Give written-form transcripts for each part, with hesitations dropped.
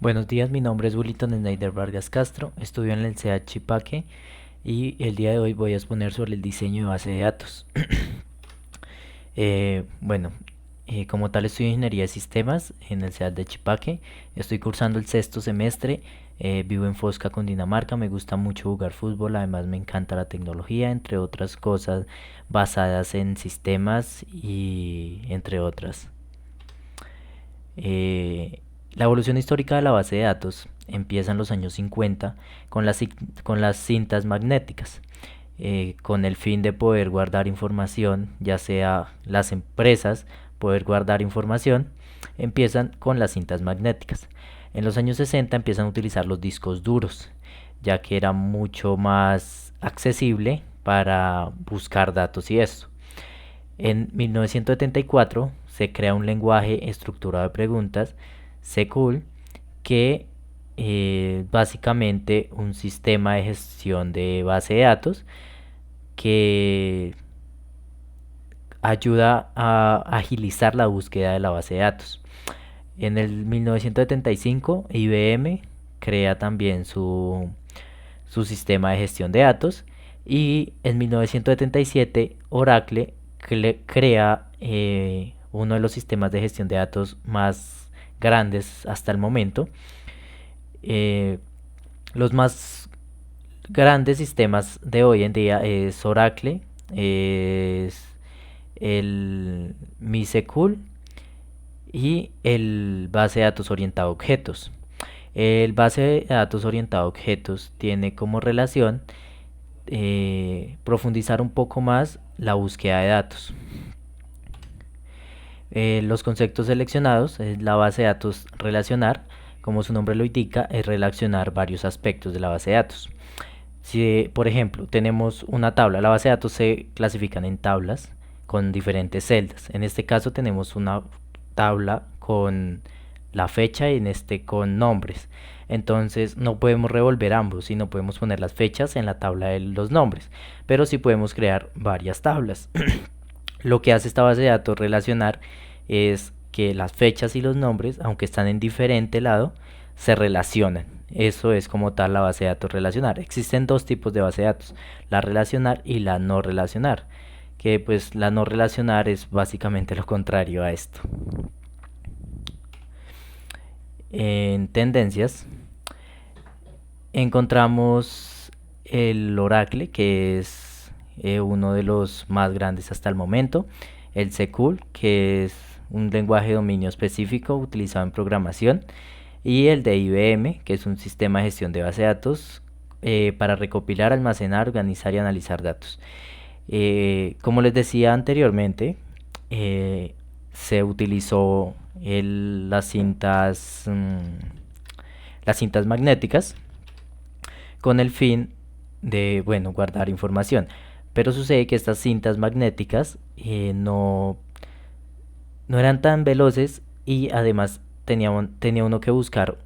Buenos días, mi nombre es Wilton Snyder Vargas Castro, estudio en el CEA Chipaque y el día de hoy voy a exponer sobre el diseño de base de datos. Eh, bueno, como tal estudio ingeniería de sistemas en el CEA de Chipaque, estoy cursando el sexto semestre, vivo en Fosca, Cundinamarca, me gusta mucho jugar fútbol, además me encanta la tecnología, entre otras cosas basadas en sistemas y entre otras. Eh, la evolución histórica de la base de datos empieza en los años 50 con las cintas magnéticas, con el fin de poder guardar información, ya sea las empresas poder guardar información, empiezan con las cintas magnéticas. En los años 60 empiezan a utilizar los discos duros, ya que era mucho más accesible para buscar datos y esto. En 1974 se crea un lenguaje estructurado de preguntas, SQL, que básicamente un sistema de gestión de base de datos que ayuda a agilizar la búsqueda de la base de datos. En el 1975 IBM crea también su sistema de gestión de datos y en 1977 Oracle crea uno de los sistemas de gestión de datos más grandes hasta el momento. Eh, los más grandes sistemas de hoy en día es Oracle, es el MySQL y el base de datos orientado a objetos. El base de datos orientado a objetos tiene como relación profundizar un poco más la búsqueda de datos. Los conceptos seleccionados es la base de datos relacionar, como su nombre lo indica, es relacionar varios aspectos de la base de datos. Si, por ejemplo, tenemos una tabla, la base de datos se clasifican en tablas con diferentes celdas. En este caso tenemos una tabla con la fecha y en este con nombres. Entonces no podemos revolver ambos, sino podemos poner las fechas en la tabla de los nombres, pero sí podemos crear varias tablas. Lo que hace esta base de datos relacionar es que las fechas y los nombres, aunque están en diferente lado, se relacionan. Eso es como tal la base de datos relacionar. Existen dos tipos de base de datos, la relacionar y la no relacionar, que pues la no relacionar es básicamente lo contrario a esto. En tendencias encontramos el Oracle, que es uno de los más grandes hasta el momento, el SQL, que es un lenguaje de dominio específico utilizado en programación, y el de IBM, que es un sistema de gestión de base de datos para recopilar, almacenar, organizar y analizar datos. Como les decía anteriormente, se utilizó las cintas magnéticas con el fin de, bueno, guardar información. Pero sucede que estas cintas magnéticas no eran tan veloces y además tenía uno que buscar,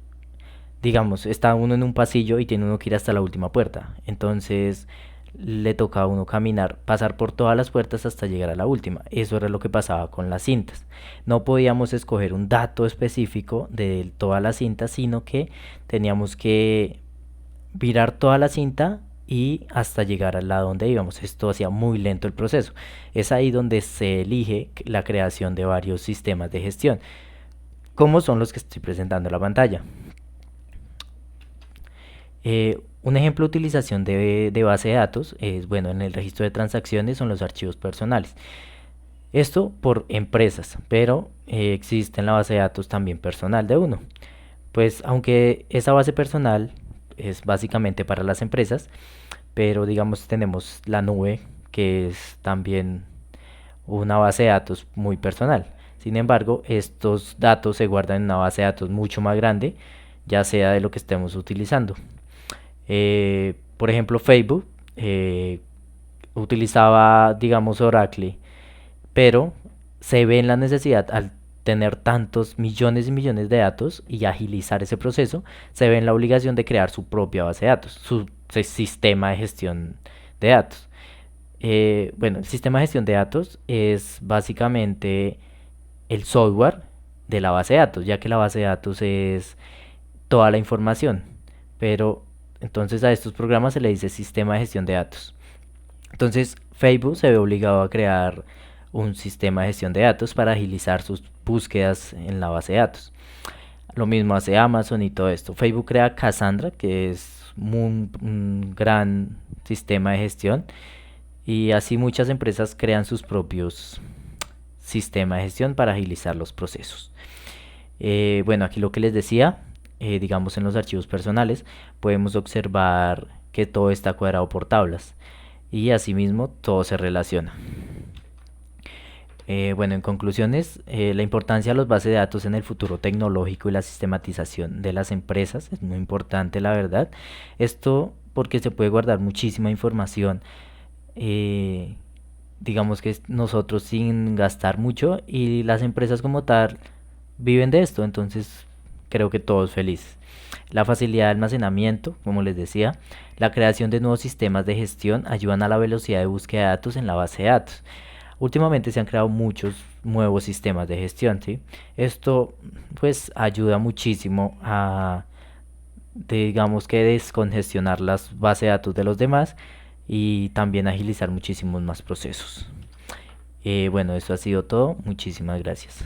digamos, está uno en un pasillo y tiene uno que ir hasta la última puerta. Entonces le toca a uno caminar, pasar por todas las puertas hasta llegar a la última. Eso era lo que pasaba con las cintas. No podíamos escoger un dato específico de toda la cinta, sino que teníamos que virar toda la cinta y hasta llegar al lado donde íbamos. Esto hacía muy lento el proceso. Es ahí donde se elige la creación de varios sistemas de gestión, como son los que estoy presentando en la pantalla. Un ejemplo de utilización de base de datos es, bueno, en el registro de transacciones son los archivos personales. Esto por empresas, pero existe en la base de datos también personal de uno. Pues aunque esa base personal es básicamente para las empresas, pero digamos tenemos la nube, que es también una base de datos muy personal. Sin embargo, estos datos se guardan en una base de datos mucho más grande, ya sea de lo que estemos utilizando. Por ejemplo, Facebook utilizaba, digamos, Oracle, pero se ve en la necesidad al tener tantos millones y millones de datos y agilizar ese proceso, se ve en la obligación de crear su propia base de datos, su sistema de gestión de datos. Bueno, el sistema de gestión de datos es básicamente el software de la base de datos, ya que la base de datos es toda la información, pero entonces a estos programas se le dice sistema de gestión de datos. Entonces Facebook se ve obligado a crear un sistema de gestión de datos para agilizar sus búsquedas en la base de datos. Lo mismo hace Amazon y todo esto. Facebook crea Cassandra, que es un gran sistema de gestión, y así muchas empresas crean sus propios sistemas de gestión para agilizar los procesos. Bueno, aquí lo que les decía, digamos en los archivos personales, podemos observar que todo está cuadrado por tablas y asimismo todo se relaciona. Bueno, en conclusiones, la importancia de las bases de datos en el futuro tecnológico y la sistematización de las empresas es muy importante, la verdad. Esto porque se puede guardar muchísima información, eh, digamos que nosotros sin gastar mucho, y las empresas como tal viven de esto, entonces creo que todos felices. La facilidad de almacenamiento, como les decía, la creación de nuevos sistemas de gestión ayudan a la velocidad de búsqueda de datos en la base de datos. Últimamente se han creado muchos nuevos sistemas de gestión, ¿sí? Esto pues ayuda muchísimo a, digamos que descongestionar las bases de datos de los demás y también agilizar muchísimos más procesos. Bueno, eso ha sido todo. Muchísimas gracias.